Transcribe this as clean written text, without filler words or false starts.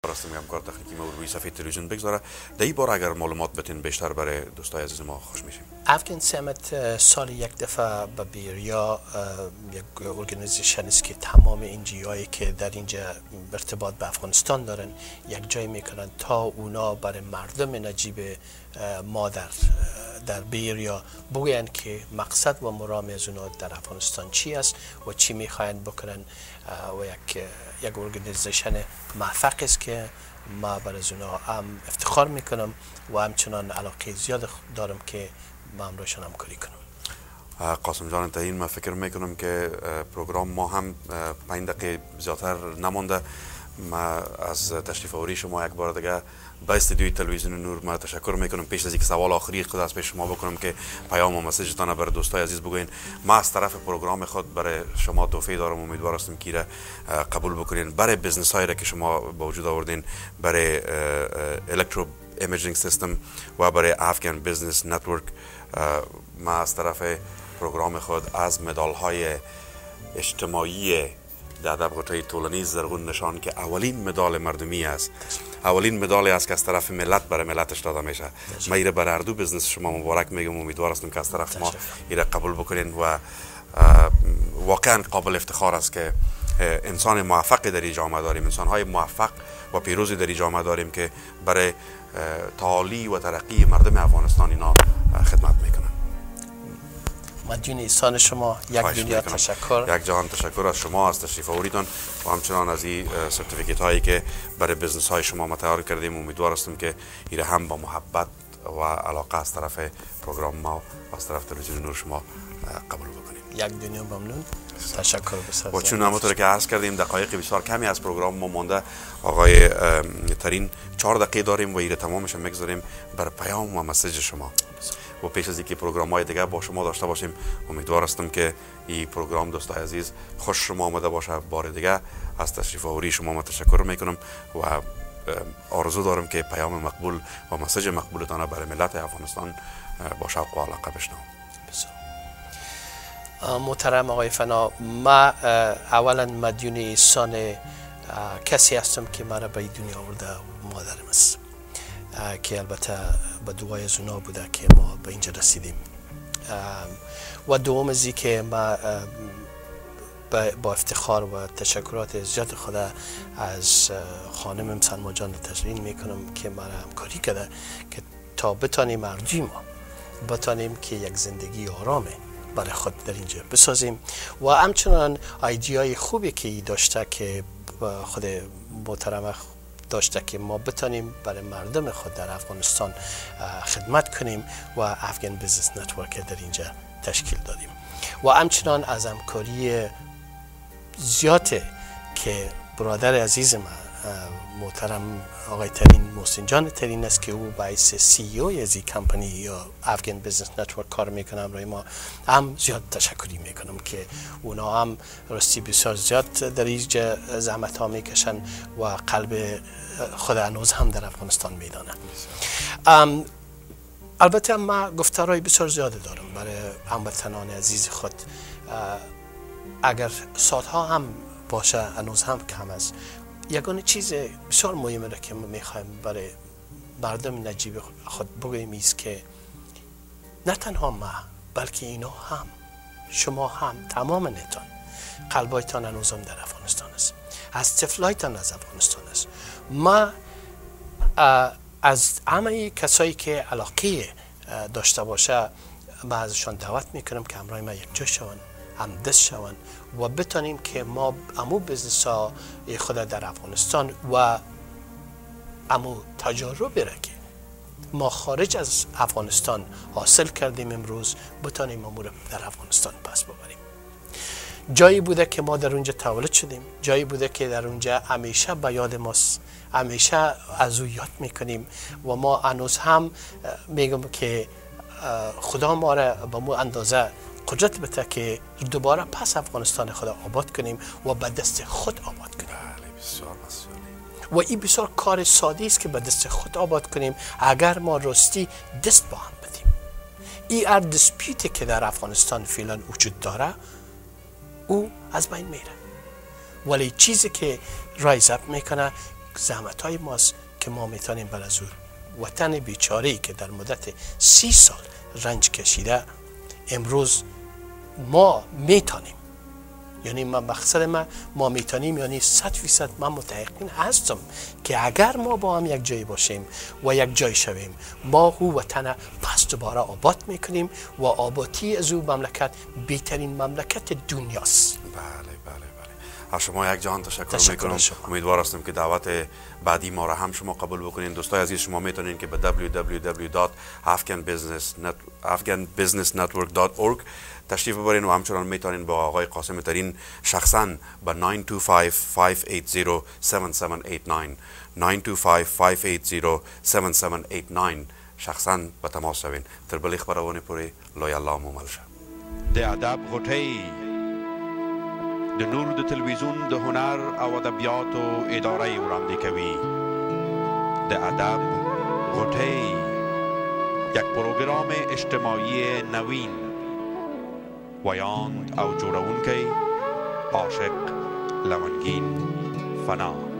راست میگم کار تکنیکی ما روی صفحه تلویزیون بگذاره. در این بار اگر معلومات بتین بیشتر برای دوستای عزیز ما خوش میشیم. افغان سمت سال یک دفعه به بیریا یک ارگانیزیشن است که تمام NGO که در اینجا ارتباط به افغانستان دارن یک جای میکنن تا اونا برای مردم نجیب ما در بیریا بگوین که مقصد و مرام از اونا در افغانستان چی است و چی میخواین بکنن و یک ارگانیزیشن موفق است که ما برای اونا هم افتخار میکنم و همچنان علاقه زیاد دارم که با امروشان همکاری کنم. قاسم جان انتهین من فکر میکنم که پروگرام ما هم 5 دقیقه زیادتر نمانده. ما از تشریف آوری شما یک بار دیگه به استودیوی تلویزیون نور ما تشکر میکنم. پیش از اینکه سوال آخری خود از پیش شما بکنم که پیام و مسیجتان برای دوستای عزیز بگوین. ما از طرف پروگرام خود برای شما تحفه دارم، امیدوار هستم که قبول بکنین برای بزنس هایی را که شما با وجود آوردین، برای الکترو ایمیجینگ سیستم و برای افغان بزنس نتورک. ما از طرف پروگرام خود از مدال های اجتماعی در رابطه طولانی زرغون نشان که اولین مدال مردمی است، اولین مدالی است که از طرف ملت برای ملتش داده میشه. ما ایره برای هر دو بزنس شما مبارک میگم، امیدوار هستم که از طرف ما ایره قبول بکنین و واقعا قابل افتخار است که انسان موفق در این جامعه داریم، انسان های موفق و پیروزی در این جامعه داریم که برای تعالی و ترقی مردم افغانستان اینا خدمت میکنن. مدیون ایسان شما یک دنیا تشکر، یک جهان تشکر از شما، از تشریف آوریتون و همچنان از این سرتیفیکیت هایی که برای بزنس های شما ما تیار کردیم. امیدوار هستم که این هم با محبت و علاقه از طرف پروگرام ما و از طرف تلویزیون نور شما قبول بکنیم. یک دنیا ممنون، تشکر بسیار. و چون همونطور که عرض کردیم دقایق بسیار کمی از پروگرام ما مانده، آقای ترین 4 دقیقه داریم و ایره تمامش میگذاریم بر پیام و مسیج شما. و پیش از اینکه پروگرام های دیگه با شما داشته باشیم، امیدوار هستم که این پروگرام دوستای عزیز خوش شما آمده باشه. بار دیگه از تشریف آوری شما ما تشکر میکنم و آرزو دارم که پیام مقبول و مسیج مقبولتان برای ملت افغانستان با شوق و علاقه بشنوم. محترم آقای فنا، ما اولا مدیون ایسان کسی هستم که مرا به دنیا آورده، مادرم است که البته به دعای از اونا بوده که ما به اینجا رسیدیم. و دوم ازی که ما با افتخار و تشکرات زیاد خود از خانم سلما جان تشکر میکنم که مرا همکاری کرده که تا بتانیم ارجوی ما بتانیم که یک زندگی آرامه برای خود در اینجا بسازیم و همچنان ایدیای خوبی که داشته که خود محترم داشته که ما بتانیم برای مردم خود در افغانستان خدمت کنیم و افغان بزنس نتورک در اینجا تشکیل دادیم و همچنان از همکاری زیاد که برادر عزیز ما محترم آقای ترین محسن جان ترین است که او باعث CEO از این کمپانی یا افغان بزنس نتورک کار میکنم روی ما هم زیاد تشکری میکنم که اونا هم راستی بسیار زیاد در اینجا زحمت ها میکشن و قلب خود هنوز هم در افغانستان میدانه. البته ما گفتارهای بسیار زیاد دارم برای هموطنان عزیز خود. اگر ساعتها هم باشه هنوز هم کم است. یگانه چیز بسیار مهمه را که ما میخوایم برای مردم نجیب خود بگوییم است که نه تنها ما بلکه اینا هم، شما هم، تمام نیتان قلبایتان هنوز هم در افغانستان است، از طفلایتان از افغانستان است. ما از همه کسایی که علاقه داشته باشه ما ازشان دعوت میکنم که همراه ما یک جا شوند، همدست شوند و بتانیم که ما امو بزنس ها خود در افغانستان و امو تجاربی را که ما خارج از افغانستان حاصل کردیم امروز بتانیم امور در افغانستان پس ببریم. جایی بوده که ما در اونجا تولد شدیم، جایی بوده که در اونجا همیشه به یاد ماست، همیشه از او یاد میکنیم و ما هنوز هم میگم که خدا ما را به مو اندازه قدرت بده که دوباره پس افغانستان خود آباد کنیم و به دست خود آباد کنیم. و این بسیار کار ساده است که به دست خود آباد کنیم اگر ما راستی دست با هم بدیم. این هر دیسپیوتی که در افغانستان فعلا وجود داره او از بین میره، ولی چیزی که رایز اپ میکنه زحمت های ماست که ما میتونیم بر از وطن بیچاره‌ای که در مدت 30 سال رنج کشیده امروز ما میتونیم، یعنی مقصد ما میتونیم، یعنی 100% من متحقین هستم که اگر ما با هم یک جایی باشیم و یک جای شویم، ما هو وطن پس دوباره آباد میکنیم و آبادی از او مملکت بهترین مملکت دنیاست. بله. از شما یک جهان تشکر میکنم. امیدوار هستم که دعوت بعدی ما را هم شما قبول بکنین. دوستای عزیز، شما میتونین که به www.afghanbusinessnetwork.org تشریف ببرین و همچنان میتونین با آقای قاسم ترین شخصا به 925-580-7789 شخصا به تماس شوین. تر بلی خبرونه پوری لای الله مومل شه. د ادب غټۍ د نور د تلویزیون د هنر او ادبیاتو اداره وړاندې کوي. د ادب غټۍ، یک پروګرام اجتماعي نوین، ویاند او جوړونکی عاشق لونگین فنا.